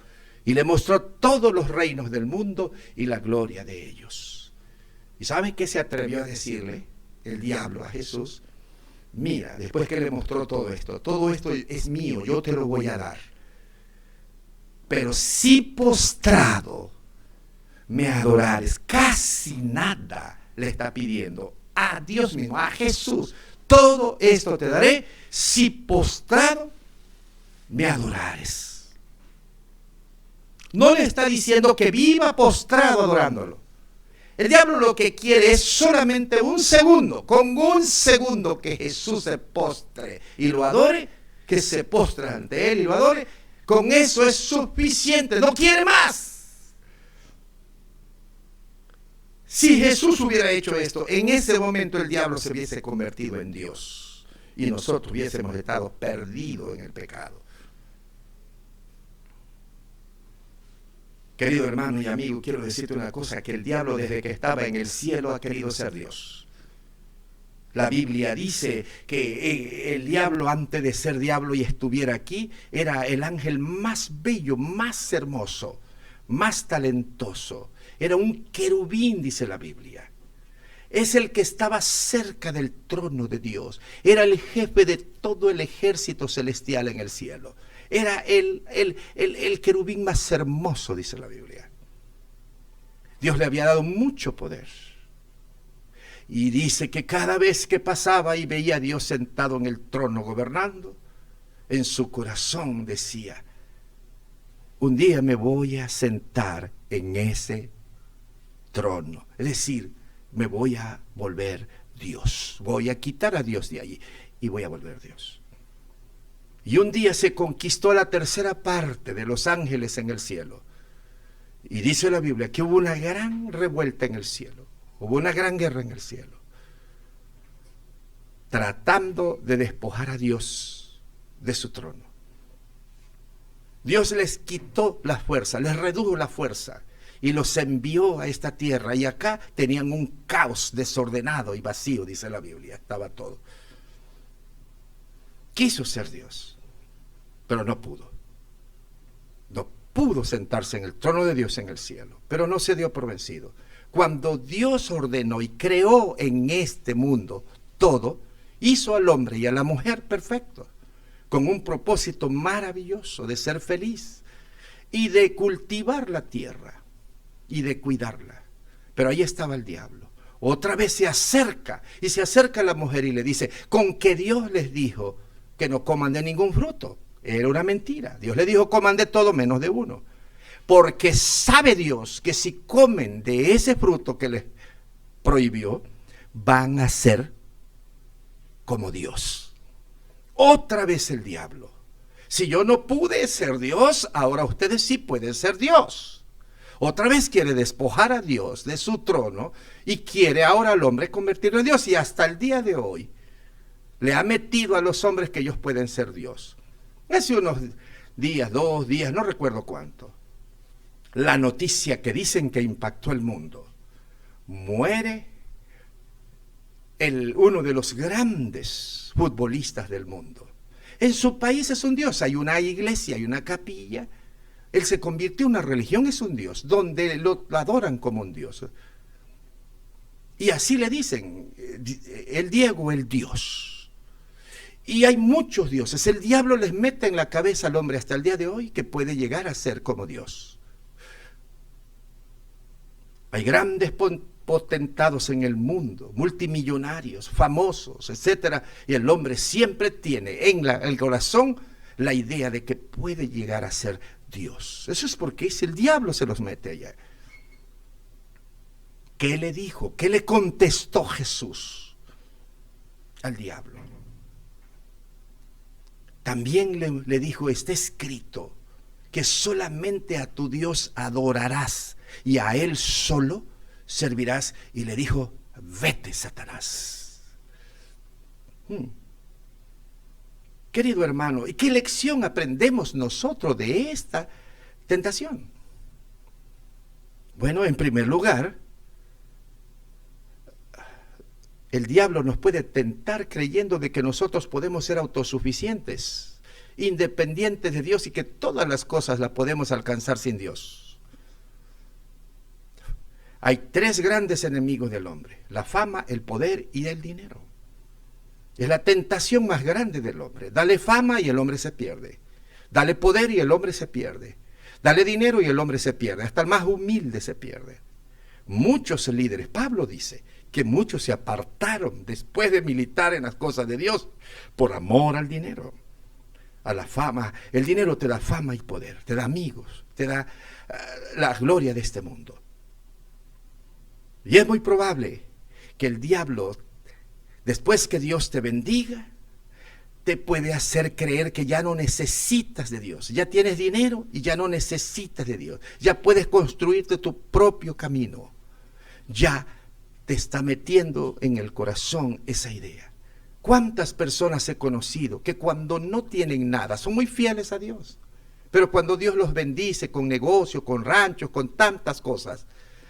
y le mostró todos los reinos del mundo y la gloria de ellos. ¿Y saben qué se atrevió a decirle? el diablo a Jesús: mira, después que le mostró todo esto es mío, yo te lo voy a dar. Pero si postrado me adorares, casi nada le está pidiendo a Dios mismo, a Jesús: todo esto te daré si postrado me adorares. No le está diciendo que viva postrado adorándolo. El diablo lo que quiere es solamente un segundo, con un segundo que Jesús se postre y lo adore, que se postre ante él y lo adore, con eso es suficiente, no quiere más. Si Jesús hubiera hecho esto, en ese momento el diablo se hubiese convertido en Dios y nosotros hubiésemos estado perdidos en el pecado. Querido hermano y amigo, quiero decirte una cosa, que el diablo desde que estaba en el cielo ha querido ser Dios. La Biblia dice que el diablo, antes de ser diablo y estuviera aquí, era el ángel más bello, más hermoso, más talentoso. Era un querubín, dice la Biblia. Es el que estaba cerca del trono de Dios. Era el jefe de todo el ejército celestial en el cielo. Era el querubín más hermoso, dice la Biblia. Dios le había dado mucho poder. Y dice que cada vez que pasaba y veía a Dios sentado en el trono gobernando, en su corazón decía: un día me voy a sentar en ese trono. Es decir, me voy a volver Dios. Voy a quitar a Dios de allí y voy a volver Dios. Y un día se conquistó la tercera parte de los ángeles en el cielo. Y dice la Biblia que hubo una gran revuelta en el cielo. Hubo una gran guerra en el cielo. Tratando de despojar a Dios de su trono. Dios les quitó la fuerza, les redujo la fuerza y los envió a esta tierra. Y acá tenían un caos desordenado y vacío, dice la Biblia. Estaba todo. Quiso ser Dios, pero no pudo. No pudo sentarse en el trono de Dios en el cielo, pero no se dio por vencido. Cuando Dios ordenó y creó en este mundo todo, hizo al hombre y a la mujer perfectos, con un propósito maravilloso de ser feliz y de cultivar la tierra y de cuidarla. Pero ahí estaba el diablo. Otra vez se acerca a la mujer y le dice: con que Dios les dijo que no coman de ningún fruto. Era una mentira. Dios le dijo: coman de todo menos de uno. Porque sabe Dios que si comen de ese fruto que les prohibió, van a ser como Dios. Otra vez el diablo. Si yo no pude ser Dios, ahora ustedes sí pueden ser Dios. Otra vez quiere despojar a Dios de su trono y quiere ahora al hombre convertirlo en Dios. Y hasta el día de hoy le ha metido a los hombres que ellos pueden ser Dios. Hace unos días, 2 días, no recuerdo cuánto, la noticia que dicen que impactó el mundo: muere uno de los grandes futbolistas del mundo. En su país es un Dios, hay una iglesia, hay una capilla. Él se convirtió en una religión, es un Dios, donde lo adoran como un Dios. Y así le dicen: el Diego, el Dios. Y hay muchos dioses. El diablo les mete en la cabeza al hombre hasta el día de hoy que puede llegar a ser como Dios. Hay grandes potentados en el mundo, multimillonarios, famosos, etcétera, y el hombre siempre tiene en el corazón la idea de que puede llegar a ser Dios. Eso es porque el diablo se los mete allá. ¿Qué le dijo? ¿Qué le contestó Jesús al diablo? También le dijo: está escrito que solamente a tu Dios adorarás y a Él solo servirás. Y le dijo: vete, Satanás. Querido hermano, ¿y qué lección aprendemos nosotros de esta tentación? Bueno, en primer lugar, el diablo nos puede tentar creyendo de que nosotros podemos ser autosuficientes, independientes de Dios, y que todas las cosas las podemos alcanzar sin Dios. Hay 3 grandes enemigos del hombre: la fama, el poder y el dinero. Es la tentación más grande del hombre. Dale fama y el hombre se pierde. Dale poder y el hombre se pierde. Dale dinero y el hombre se pierde. Hasta el más humilde se pierde. Muchos líderes, Pablo dice que muchos se apartaron después de militar en las cosas de Dios por amor al dinero, a la fama. El dinero te da fama y poder, te da amigos, te da la gloria de este mundo. Y es muy probable que el diablo, después que Dios te bendiga, te puede hacer creer que ya no necesitas de Dios. Ya tienes dinero y ya no necesitas de Dios. Ya puedes construirte tu propio camino. Ya te está metiendo en el corazón esa idea. ¿Cuántas personas he conocido que cuando no tienen nada son muy fieles a Dios? Pero cuando Dios los bendice con negocios, con ranchos, con tantas cosas,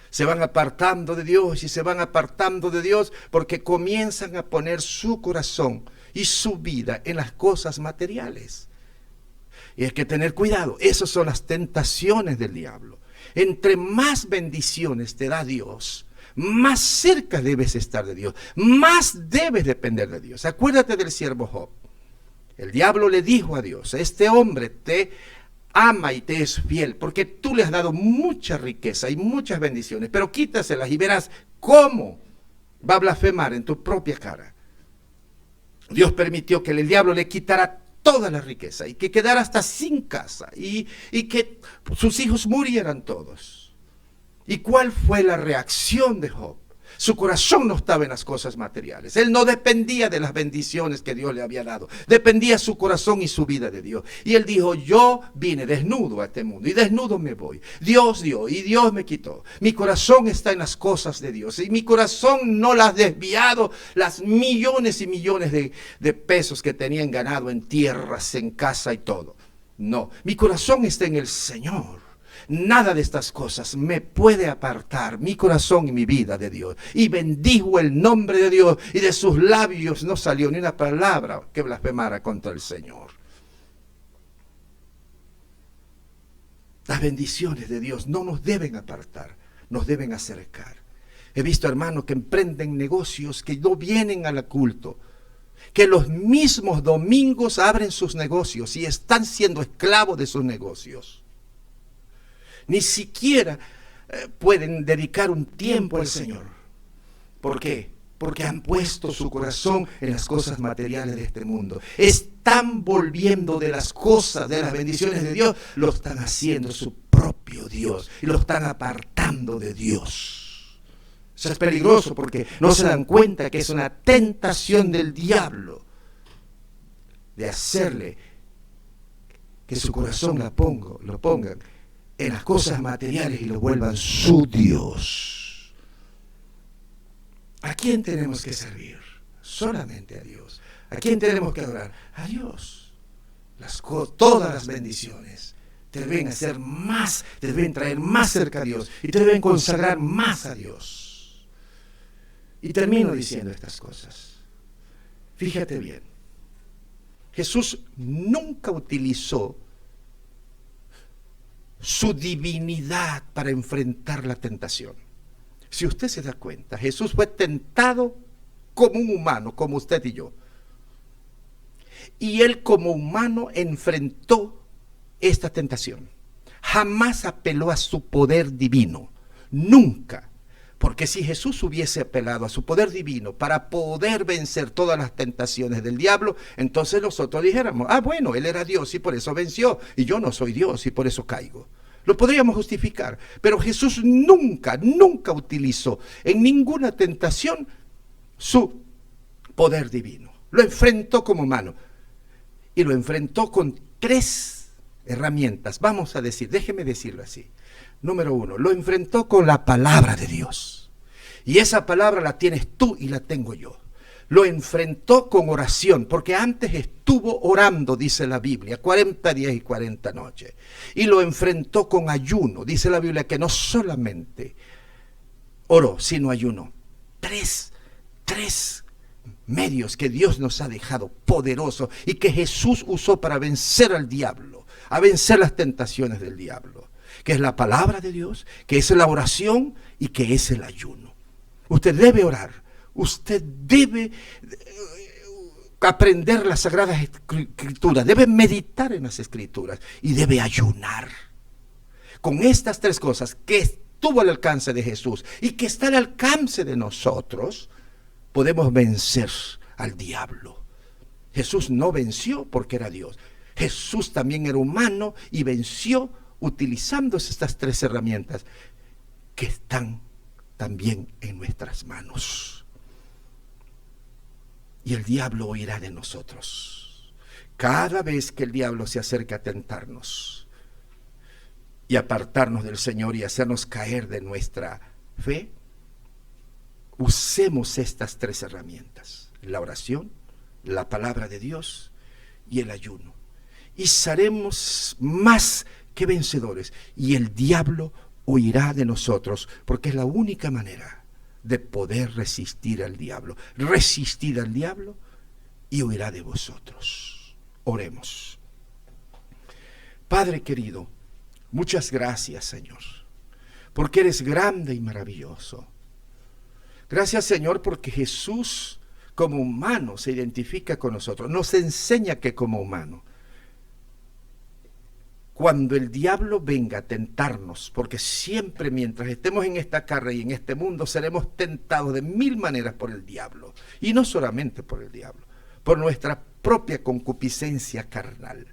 se van apartando de Dios y se van apartando de Dios porque comienzan a poner su corazón y su vida en las cosas materiales. Y hay que tener cuidado. Esas son las tentaciones del diablo. Entre más bendiciones te da Dios, más cerca debes estar de Dios, más debes depender de Dios. Acuérdate del siervo Job. El diablo le dijo a Dios: este hombre te ama y te es fiel, porque tú le has dado mucha riqueza y muchas bendiciones, pero quítaselas y verás cómo va a blasfemar en tu propia cara. Dios permitió que el diablo le quitara toda la riqueza y que quedara hasta sin casa y que sus hijos murieran todos. ¿Y cuál fue la reacción de Job? Su corazón no estaba en las cosas materiales. Él no dependía de las bendiciones que Dios le había dado. Dependía su corazón y su vida de Dios. Y él dijo: yo vine desnudo a este mundo y desnudo me voy. Dios dio y Dios me quitó. Mi corazón está en las cosas de Dios. Y mi corazón no las ha desviado las millones y millones de pesos que tenían ganado en tierras, en casa y todo. No, mi corazón está en el Señor. Nada de estas cosas me puede apartar mi corazón y mi vida de Dios. Y bendijo el nombre de Dios, y de sus labios no salió ni una palabra que blasfemara contra el Señor. Las bendiciones de Dios no nos deben apartar, nos deben acercar. He visto hermanos que emprenden negocios que no vienen al culto, que los mismos domingos abren sus negocios y están siendo esclavos de sus negocios. Ni siquiera pueden dedicar un tiempo al Señor. ¿Por qué? Porque han puesto su corazón en las cosas materiales de este mundo. Están volviendo de las cosas, de las bendiciones de Dios, lo están haciendo su propio Dios y lo están apartando de Dios. Eso es peligroso porque no se dan cuenta que es una tentación del diablo de hacerle que su corazón lo pongan en las cosas materiales y lo vuelvan su Dios. ¿A quién tenemos que servir? Solamente a Dios. ¿A quién tenemos que adorar? A Dios. Todas las bendiciones te deben hacer más, te deben traer más cerca a Dios y te deben consagrar más a Dios. Y termino diciendo estas cosas. Fíjate bien. Jesús nunca utilizó su divinidad para enfrentar la tentación. Si usted se da cuenta, Jesús fue tentado como un humano, como usted y yo. Y él como humano enfrentó esta tentación. Jamás apeló a su poder divino. Nunca. Porque si Jesús hubiese apelado a su poder divino para poder vencer todas las tentaciones del diablo, entonces nosotros dijéramos: ah, bueno, él era Dios y por eso venció, y yo no soy Dios y por eso caigo. Lo podríamos justificar, pero Jesús nunca utilizó en ninguna tentación su poder divino. Lo enfrentó como humano y lo enfrentó con 3 herramientas, vamos a decir, déjeme decirlo así. Número 1, lo enfrentó con la palabra de Dios. Y esa palabra la tienes tú y la tengo yo. Lo enfrentó con oración, porque antes estuvo orando, dice la Biblia, 40 días y 40 noches. Y lo enfrentó con ayuno. Dice la Biblia que no solamente oró, sino ayunó. 3 medios que Dios nos ha dejado poderosos y que Jesús usó para vencer al diablo, a vencer las tentaciones del diablo. que es la palabra de Dios, que es la oración y que es el ayuno. Usted debe orar, usted debe aprender las Sagradas Escrituras, debe meditar en las Escrituras y debe ayunar. Con estas tres cosas que estuvo al alcance de Jesús y que está al alcance de nosotros, podemos vencer al diablo. Jesús no venció porque era Dios. Jesús también era humano y venció utilizando estas tres herramientas que están también en nuestras manos. Y el diablo huirá de nosotros. Cada vez que el diablo se acerca a tentarnos y apartarnos del Señor y hacernos caer de nuestra fe, usemos estas tres herramientas: la oración, la palabra de Dios y el ayuno. Y seremos más que vencedores. Y el diablo huirá de nosotros, porque es la única manera de poder resistir al diablo. Resistid al diablo y huirá de vosotros. Oremos. Padre querido, muchas gracias, Señor, porque eres grande y maravilloso. Gracias, Señor, porque Jesús como humano se identifica con nosotros, nos enseña que como humano, cuando el diablo venga a tentarnos, porque siempre mientras estemos en esta carrera y en este mundo seremos tentados de mil maneras por el diablo, y no solamente por el diablo, por nuestra propia concupiscencia carnal,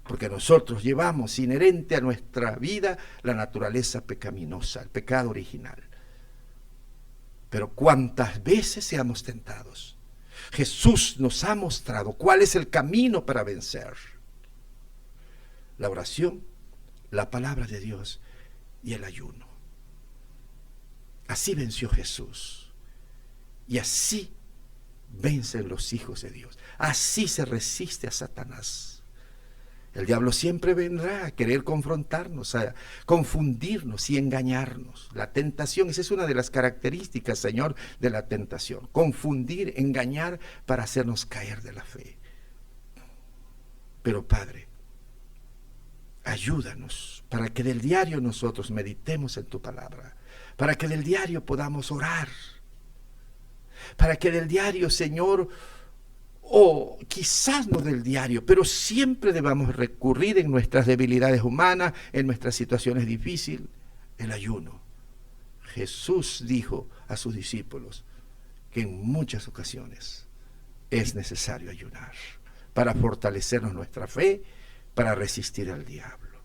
porque nosotros llevamos inherente a nuestra vida la naturaleza pecaminosa, el pecado original. Pero cuántas veces seamos tentados, Jesús nos ha mostrado cuál es el camino para vencer: la oración, la palabra de Dios y el ayuno. Así venció Jesús, y así vencen los hijos de Dios. Así se resiste a Satanás. El diablo siempre vendrá a querer confrontarnos, a confundirnos y engañarnos. La tentación, esa es una de las características, Señor, de la tentación: confundir, engañar para hacernos caer de la fe. Pero Padre, ayúdanos para que del diario nosotros meditemos en tu palabra, para que del diario podamos orar, para que del diario, Señor, o quizás no del diario, pero siempre debamos recurrir en nuestras debilidades humanas, en nuestras situaciones difíciles, el ayuno. Jesús dijo a sus discípulos que en muchas ocasiones es necesario ayunar para fortalecernos nuestra fe, para resistir al diablo.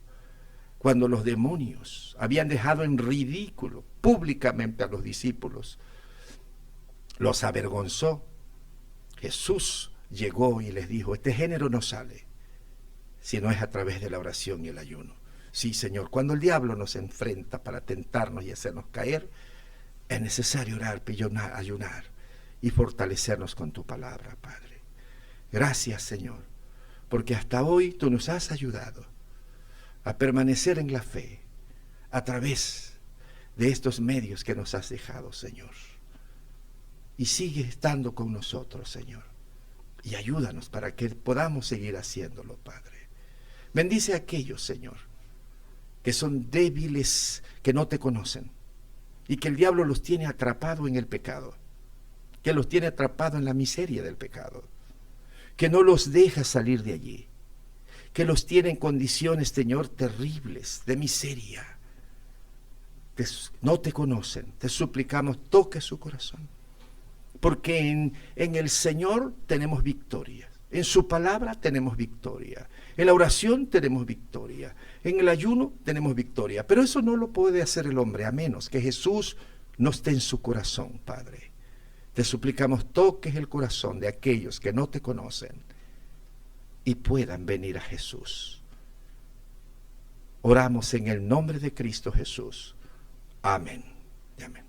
Cuando los demonios habían dejado en ridículo públicamente a los discípulos, los avergonzó, Jesús llegó y les dijo: este género no sale si no es a través de la oración y el ayuno. Sí, Señor, cuando el diablo nos enfrenta para tentarnos y hacernos caer, es necesario orar, ayunar y fortalecernos con tu palabra, Padre. Gracias, Señor, porque hasta hoy tú nos has ayudado a permanecer en la fe a través de estos medios que nos has dejado, Señor. Y sigue estando con nosotros, Señor. Y ayúdanos para que podamos seguir haciéndolo, Padre. Bendice a aquellos, Señor, que son débiles, que no te conocen, y que el diablo los tiene atrapados en el pecado, que los tiene atrapados en la miseria del pecado, que no los deja salir de allí, que los tiene en condiciones, Señor, terribles, de miseria, que no te conocen. Te suplicamos, toque su corazón, porque en el Señor tenemos victoria, en su palabra tenemos victoria, en la oración tenemos victoria, en el ayuno tenemos victoria, pero eso no lo puede hacer el hombre a menos que Jesús no esté en su corazón, Padre. Te suplicamos, toques el corazón de aquellos que no te conocen y puedan venir a Jesús. Oramos en el nombre de Cristo Jesús. Amén y amén.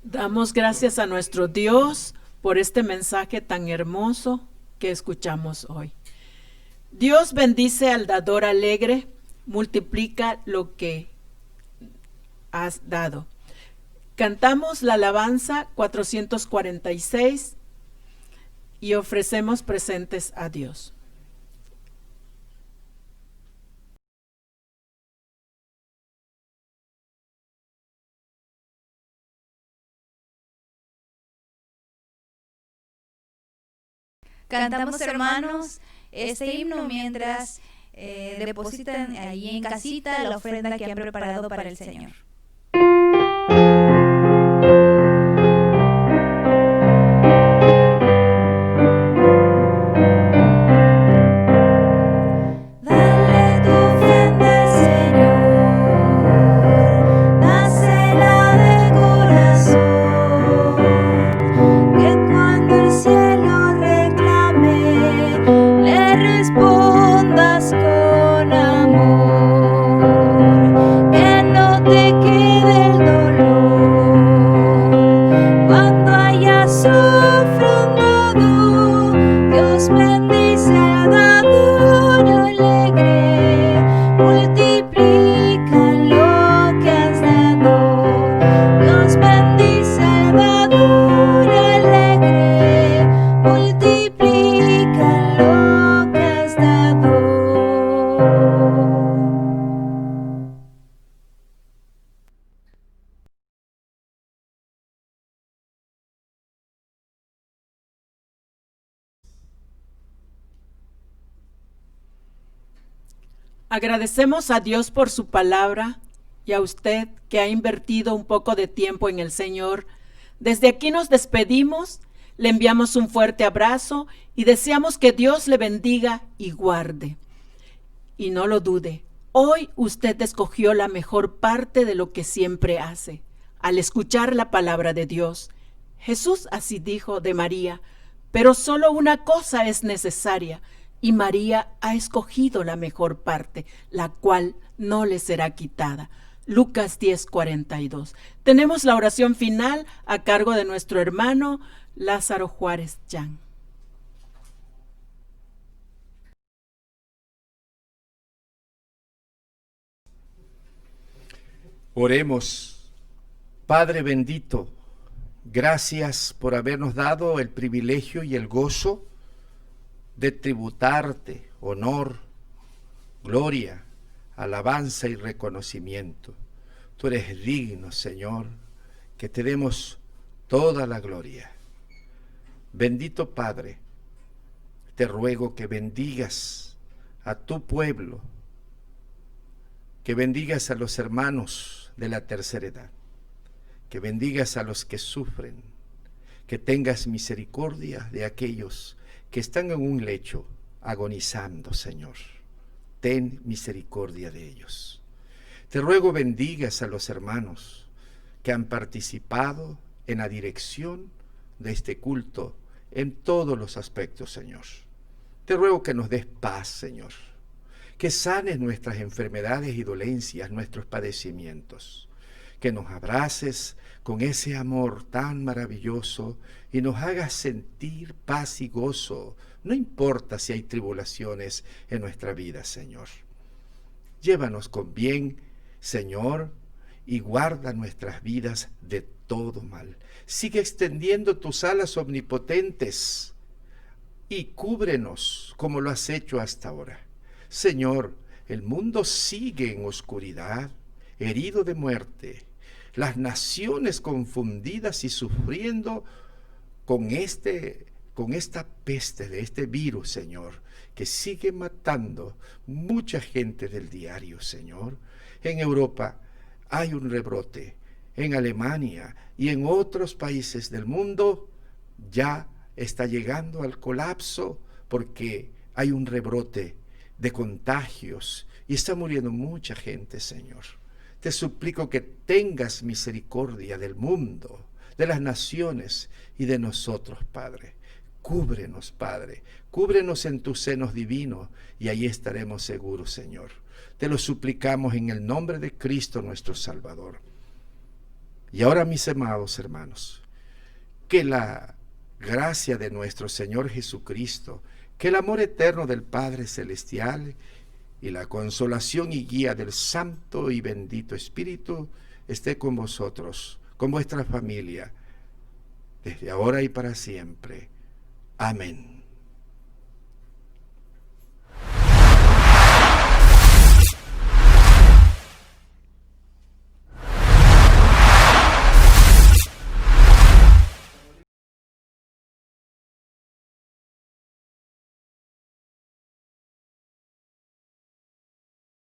Damos gracias a nuestro Dios por este mensaje tan hermoso que escuchamos hoy. Dios bendice al dador alegre, multiplica lo que has dado. Cantamos la alabanza 446 y ofrecemos presentes a Dios. Cantamos, hermanos, este himno mientras depositan ahí en casita la ofrenda que han preparado para el Señor. Dale tu ofrenda al Señor, dásela de corazón, que cuando el cielo reclame, le respondas con amor, que no te quede el dolor. Cuando hayas ofrendado, Dios bendice al dador alegre, multiplica lo que has dado. Dios bendice al dador alegre, multiplica lo que has dado. Agradecemos a Dios por su palabra y a usted que ha invertido un poco de tiempo en el Señor. Desde aquí nos despedimos, le enviamos un fuerte abrazo y deseamos que Dios le bendiga y guarde. Y no lo dude, hoy usted escogió la mejor parte de lo que siempre hace, al escuchar la palabra de Dios. Jesús así dijo de María, pero solo una cosa es necesaria, y María ha escogido la mejor parte, la cual no le será quitada. Lucas 10:42. Tenemos la oración final a cargo de nuestro hermano Lázaro Juárez Jan. Oremos. Padre bendito, gracias por habernos dado el privilegio y el gozo de tributarte honor, gloria, alabanza y reconocimiento. Tú eres digno, Señor, que te demos toda la gloria. Bendito Padre, te ruego que bendigas a tu pueblo, que bendigas a los hermanos de la tercera edad, que bendigas a los que sufren, que tengas misericordia de aquellos que están en un lecho agonizando, Señor. Ten misericordia de ellos. Te ruego bendigas a los hermanos que han participado en la dirección de este culto en todos los aspectos, Señor. Te ruego que nos des paz, Señor, que sanes nuestras enfermedades y dolencias, nuestros padecimientos, que nos abraces con ese amor tan maravilloso y nos hagas sentir paz y gozo, no importa si hay tribulaciones en nuestra vida, Señor. Llévanos con bien, Señor, y guarda nuestras vidas de todo mal. Sigue extendiendo tus alas omnipotentes y cúbrenos como lo has hecho hasta ahora. Señor, el mundo sigue en oscuridad, herido de muerte, las naciones confundidas y sufriendo con esta peste de este virus, Señor, que sigue matando mucha gente del diario, Señor. En Europa hay un rebrote, en Alemania y en otros países del mundo ya está llegando al colapso porque hay un rebrote de contagios y está muriendo mucha gente, Señor. Te suplico que tengas misericordia del mundo, de las naciones y de nosotros, Padre. Cúbrenos, Padre, cúbrenos en tus senos divinos y ahí estaremos seguros, Señor. Te lo suplicamos en el nombre de Cristo nuestro Salvador. Y ahora, mis amados hermanos, que la gracia de nuestro Señor Jesucristo, que el amor eterno del Padre Celestial y la consolación y guía del Santo y bendito Espíritu esté con vosotros, con vuestra familia, desde ahora y para siempre. Amén.